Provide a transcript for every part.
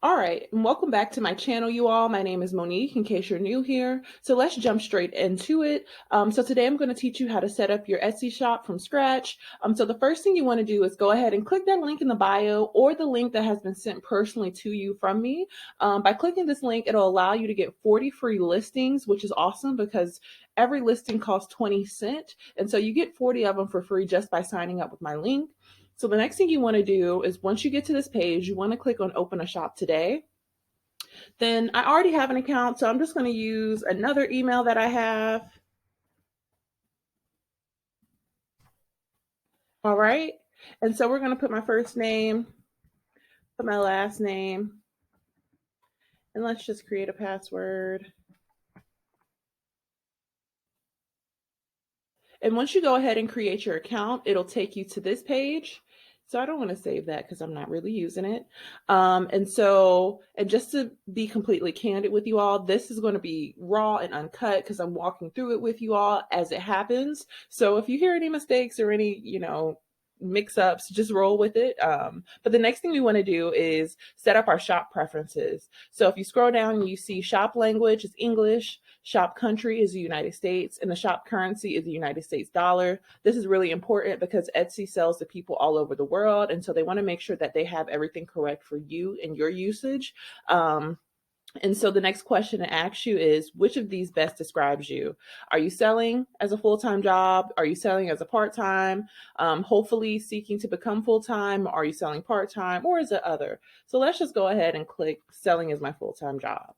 All right, and welcome back to my channel, you all. My name is Monique, in case you're new here. So let's jump straight into it. So today I'm going to teach you how to set up your Etsy shop from scratch. So the first thing you want to do is go ahead and click that link in the bio or the link that has been sent personally to you from me. By clicking this link, it'll allow you to get 40 free listings, which is awesome because every listing costs 20 cents. And so you get 40 of them for free just by signing up with my link. So the next thing you want to do is once you get to this page, you want to click on open a shop today. Then I already have an account, so I'm just going to use another email that I have. All right. And so we're going to put my first name, put my last name, and let's just create a password. And once you go ahead and create your account, it'll take you to this page. So I don't want to save that because I'm not really using it. And just to be completely candid with you all, this is going to be raw and uncut because I'm walking through it with you all as it happens. So if you hear any mistakes or any, mix ups, just roll with it. But the next thing we want to do is set up our shop preferences. So if you scroll down, you see shop language is English, shop country is the United States, and the shop currency is the United States dollar. This is really important because Etsy sells to people all over the world, and so they want to make sure that they have everything correct for you and your usage. And so the next question to ask you is, which of these best describes you? Are you selling as a full-time job? Are you selling as a part-time? Hopefully seeking to become full-time? Are you selling part-time? Or is it other? So let's just go ahead and click selling as my full-time job.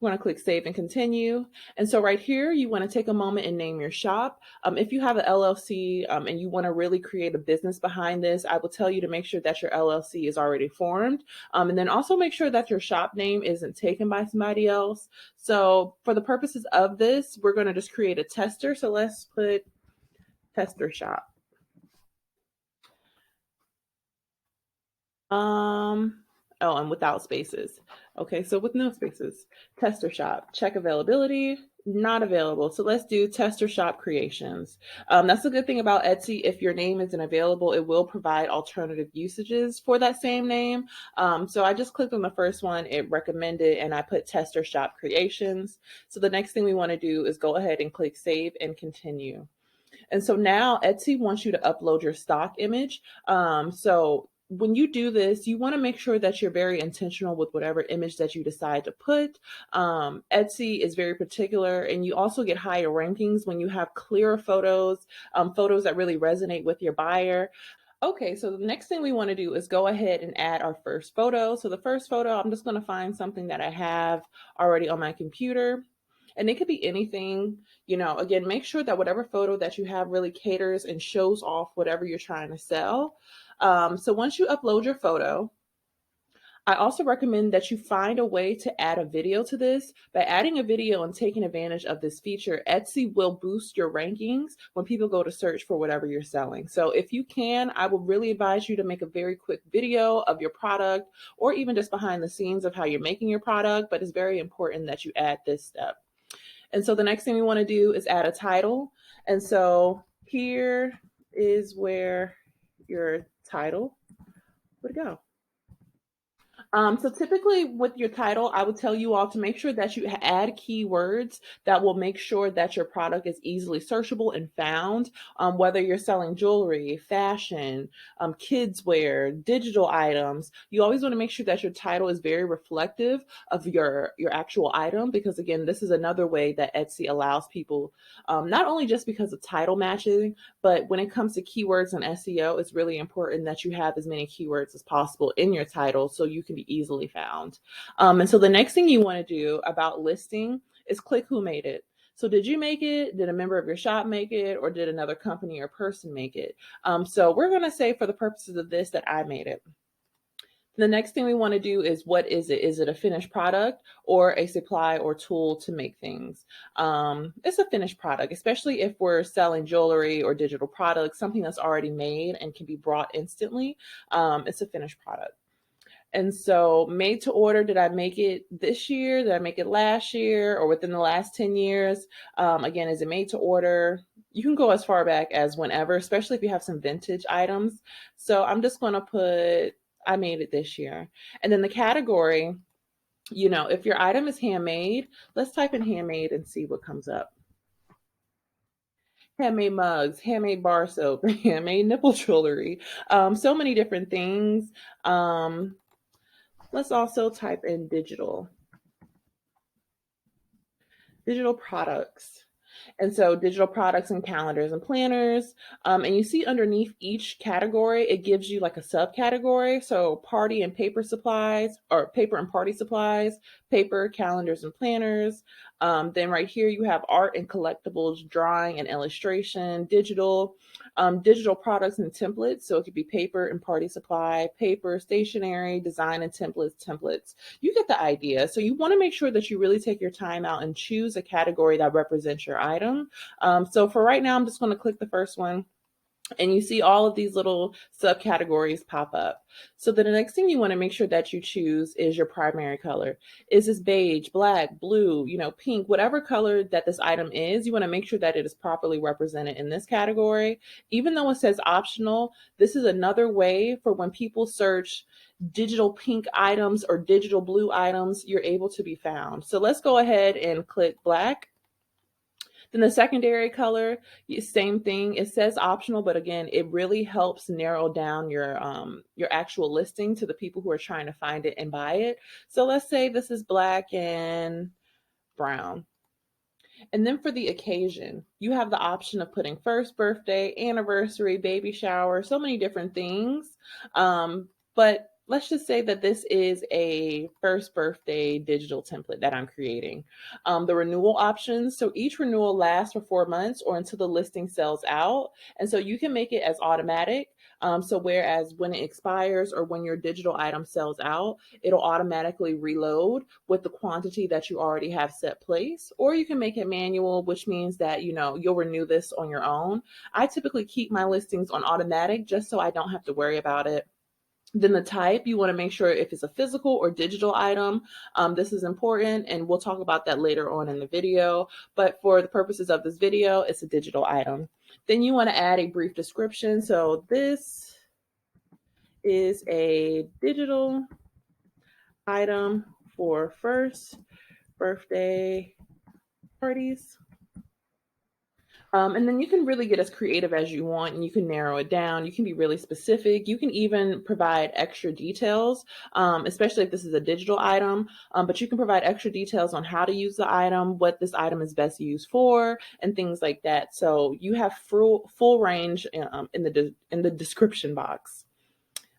You want to click save and continue. And so right here, you want to take a moment and name your shop. If you have an LLC and you want to really create a business behind this, I will tell you to make sure that your LLC is already formed. And then also make sure that your shop name isn't taken by somebody else. So for the purposes of this, we're going to just create a tester. So let's put tester shop. And without spaces. Okay, so with no spaces, tester shop, check availability, not available. So let's do tester shop creations. That's a good thing about Etsy. If your name isn't available, it will provide alternative usages for that same name. So I just clicked on the first one, it recommended, and I put tester shop creations. So the next thing we want to do is go ahead and click save and continue. And so now Etsy wants you to upload your stock image. So when you do this, you want to make sure that you're very intentional with whatever image that you decide to put. Etsy is very particular, and you also get higher rankings when you have clearer photos, photos that really resonate with your buyer. Okay, so the next thing we want to do is go ahead and add our first photo. So the first photo, I'm just going to find something that I have already on my computer. And it could be anything, again, make sure that whatever photo that you have really caters and shows off whatever you're trying to sell. So once you upload your photo, I also recommend that you find a way to add a video to this. By adding a video and taking advantage of this feature, Etsy will boost your rankings when people go to search for whatever you're selling. So if you can, I would really advise you to make a very quick video of your product or even just behind the scenes of how you're making your product, but it's very important that you add this step. And so the next thing we want to do is add a title. And so here is where your title would go. So typically with your title, I would tell you all to make sure that you add keywords that will make sure that your product is easily searchable and found, whether you're selling jewelry, fashion, kids wear, digital items. You always want to make sure that your title is very reflective of your actual item, because again, this is another way that Etsy allows people, not only just because of title matching, but when it comes to keywords and SEO, it's really important that you have as many keywords as possible in your title so you can be easily found. And so the next thing you want to do about listing is click who made it. So did you make it? Did a member of your shop make it? Or did another company or person make it? So we're going to say for the purposes of this that I made it. The next thing we want to do is, what is it? Is it a finished product or a supply or tool to make things? It's a finished product, especially if we're selling jewelry or digital products, something that's already made and can be brought instantly. It's a finished product. And so made to order, did I make it this year? Did I make it last year or within the last 10 years? Again, is it made to order? You can go as far back as whenever, especially if you have some vintage items. So I'm just going to put I made it this year. And then the category, if your item is handmade, let's type in handmade and see what comes up. Handmade mugs, handmade bar soap, handmade nipple jewelry, so many different things. Um, let's also type in digital products. And so digital products and calendars and planners. And you see underneath each category, it gives you like a subcategory. So party and paper supplies, or paper and party supplies, paper, calendars and planners. Then right here you have art and collectibles, drawing and illustration, digital products and templates. So it could be paper and party supply, paper, stationery, design and templates. You get the idea. So you want to make sure that you really take your time out and choose a category that represents your item. So for right now, I'm just going to click the first one, and you see all of these little subcategories pop up. So then the next thing you want to make sure that you choose is your primary color. Is this beige, black, blue, pink, whatever color that this item is, you want to make sure that it is properly represented in this category. Even though it says optional, this is another way for when people search digital pink items or digital blue items, you're able to be found. So let's go ahead and click black. Then the secondary color, same thing. It says optional, but again, it really helps narrow down your actual listing to the people who are trying to find it and buy it. So let's say this is black and brown. And then for the occasion, you have the option of putting first birthday, anniversary, baby shower, so many different things. But let's just say that this is a first birthday digital template that I'm creating. The renewal options, so each renewal lasts for 4 months or until the listing sells out. And so you can make it as automatic. So whereas when it expires or when your digital item sells out, it'll automatically reload with the quantity that you already have set place, or you can make it manual, which means that you'll renew this on your own. I typically keep my listings on automatic just so I don't have to worry about it. Then the type, you want to make sure if it's a physical or digital item. This is important, and we'll talk about that later on in the video. But for the purposes of this video, it's a digital item. Then you want to add a brief description. So this is a digital item for first birthday parties. And then you can really get as creative as you want, and you can narrow it down. You can be really specific. You can even provide extra details, especially if this is a digital item. But you can provide extra details on how to use the item, what this item is best used for, and things like that. So you have full range in the description box.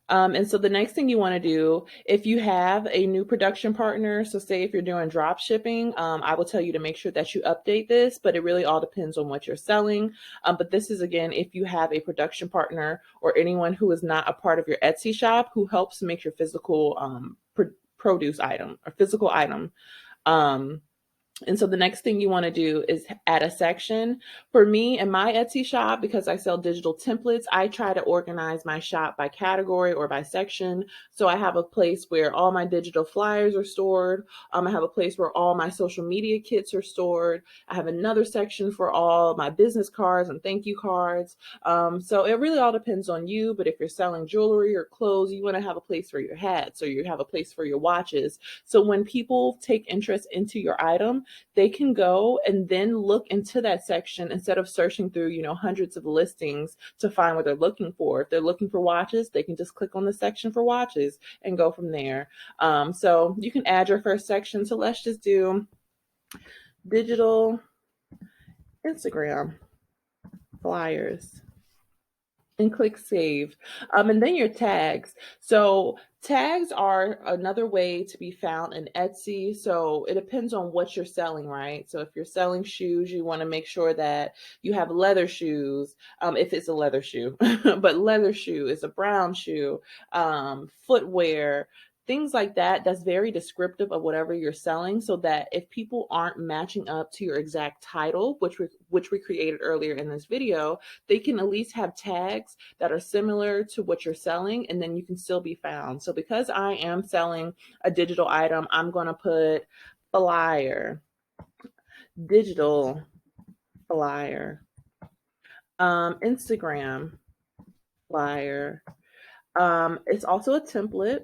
And so the next thing you want to do, if you have a new production partner, so say if you're doing drop shipping, I will tell you to make sure that you update this, but it really all depends on what you're selling. But this is, again, if you have a production partner or anyone who is not a part of your Etsy shop who helps make your physical produce item or physical item. And so the next thing you want to do is add a section. For me and my Etsy shop, because I sell digital templates, I try to organize my shop by category or by section. So I have a place where all my digital flyers are stored. I have a place where all my social media kits are stored. I have another section for all my business cards and thank you cards. So it really all depends on you. But if you're selling jewelry or clothes, you want to have a place for your hats, or you have a place for your watches. So when people take interest into your item, they can go and then look into that section instead of searching through, hundreds of listings to find what they're looking for. If they're looking for watches, they can just click on the section for watches and go from there. So you can add your first section. So let's just do digital Instagram flyers and click save. And then your tags. So tags are another way to be found in Etsy. So it depends on what you're selling, right? So if you're selling shoes, you want to make sure that you have leather shoes, if it's a leather shoe, but leather shoe is a brown shoe, footwear, things like that. That's very descriptive of whatever you're selling, so that if people aren't matching up to your exact title, which we created earlier in this video, they can at least have tags that are similar to what you're selling, and then you can still be found. So because I am selling a digital item, I'm going to put flyer, digital flyer, Instagram flyer, It's also a template.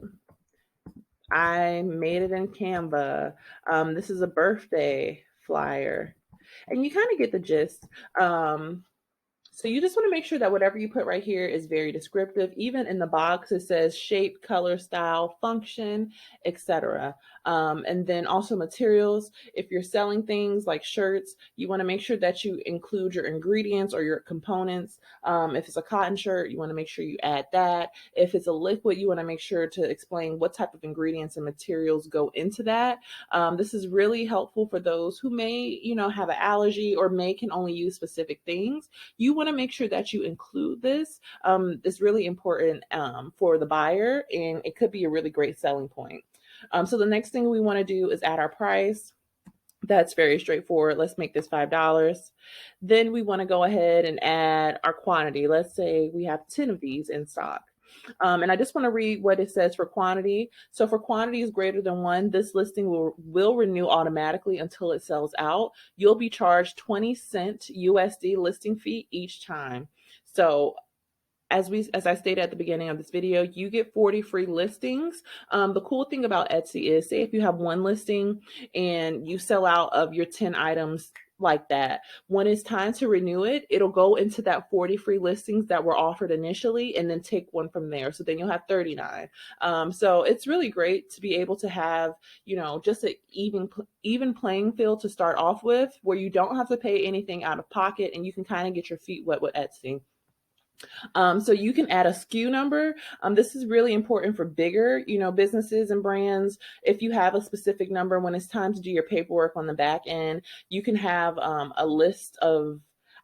I made it in Canva. This is a birthday flyer, and you kind of get the gist. So you just want to make sure that whatever you put right here is very descriptive. Even in the box, it says shape, color, style, function, etc. And then also materials. If you're selling things like shirts, you want to make sure that you include your ingredients or your components. If it's a cotton shirt, you want to make sure you add that. If it's a liquid, you want to make sure to explain what type of ingredients and materials go into that. This is really helpful for those who may, have an allergy or may can only use specific things. You want to make sure that you include this. It's really important for the buyer, and it could be a really great selling point. So the next thing we want to do is add our price. That's very straightforward. Let's make this $5. Then we want to go ahead and add our quantity. Let's say we have 10 of these in stock. And I just want to read what it says for quantity. So for quantities greater than one, this listing will renew automatically until it sells out. You'll be charged 20 cent USD listing fee each time. So as I stated at the beginning of this video, you get 40 free listings. The cool thing about Etsy is, say if you have one listing and you sell out of your 10 items like that, when it's time to renew it, it'll go into that 40 free listings that were offered initially and then take one from there. So then you'll have 39. So it's really great to be able to have, just an even playing field to start off with, where you don't have to pay anything out of pocket and you can kind of get your feet wet with Etsy. So you can add a SKU number. This is really important for bigger, businesses and brands. If you have a specific number, when it's time to do your paperwork on the back end, you can have a list of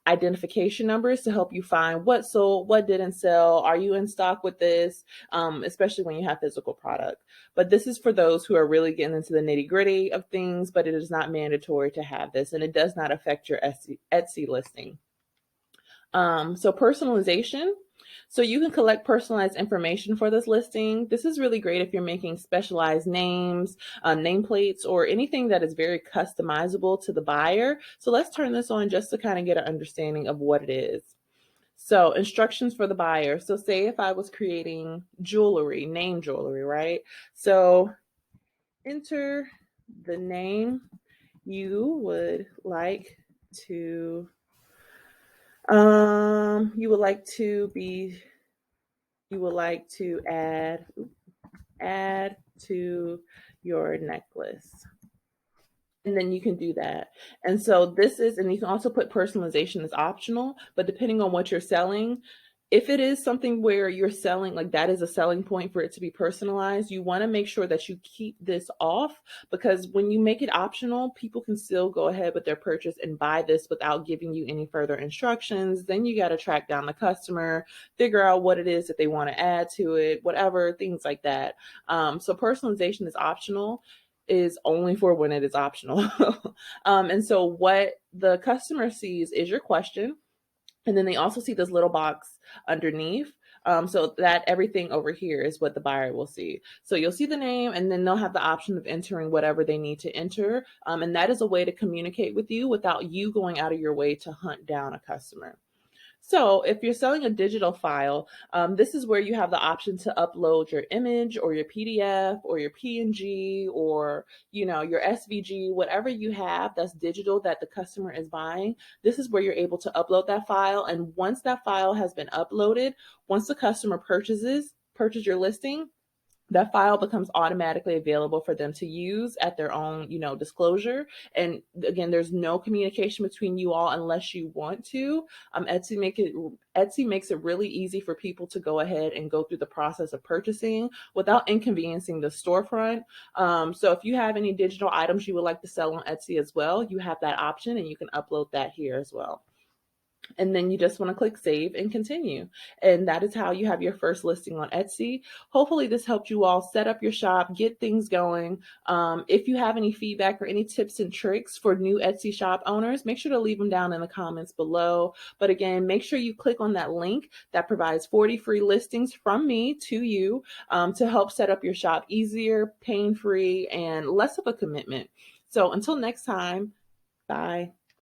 identification numbers to help you find what sold, what didn't sell, are you in stock with this, especially when you have physical product. But this is for those who are really getting into the nitty gritty of things, but it is not mandatory to have this, and it does not affect your Etsy listing. So personalization. So you can collect personalized information for this listing. This is really great if you're making specialized names, nameplates, or anything that is very customizable to the buyer. So let's turn this on just to kind of get an understanding of what it is. So instructions for the buyer. So say if I was creating jewelry, name jewelry, right? So enter the name you would like to you would like to be, you would like to add to your necklace. And then you can do that. And so this is, and you can also put personalization as optional, but depending on what you're selling, if it is something where you're selling, like that is a selling point for it to be personalized, you want to make sure that you keep this off, because when you make it optional, people can still go ahead with their purchase and buy this without giving you any further instructions. Then you got to track down the customer, figure out what it is that they want to add to it, whatever, things like that. So personalization is optional, is only for when it is optional. And so what the customer sees is your question. And then they also see this little box underneath. So that everything over here is what the buyer will see. So you'll see the name, and then they'll have the option of entering whatever they need to enter. And that is a way to communicate with you without you going out of your way to hunt down a customer. So if you're selling a digital file, this is where you have the option to upload your image or your PDF or your PNG or, your SVG, whatever you have that's digital that the customer is buying. This is where you're able to upload that file. And once that file has been uploaded, once the customer purchase your listing, that file becomes automatically available for them to use at their own, disclosure. And again, there's no communication between you all unless you want to. Etsy makes it really easy for people to go ahead and go through the process of purchasing without inconveniencing the storefront. So if you have any digital items you would like to sell on Etsy as well, you have that option and you can upload that here as well. And then you just want to click save and continue. And that is how you have your first listing on Etsy. Hopefully this helped you all set up your shop, get things going. If you have any feedback or any tips and tricks for new Etsy shop owners, make sure to leave them down in the comments below. But again, make sure you click on that link that provides 40 free listings from me to you to help set up your shop easier, pain-free, and less of a commitment. So until next time, bye.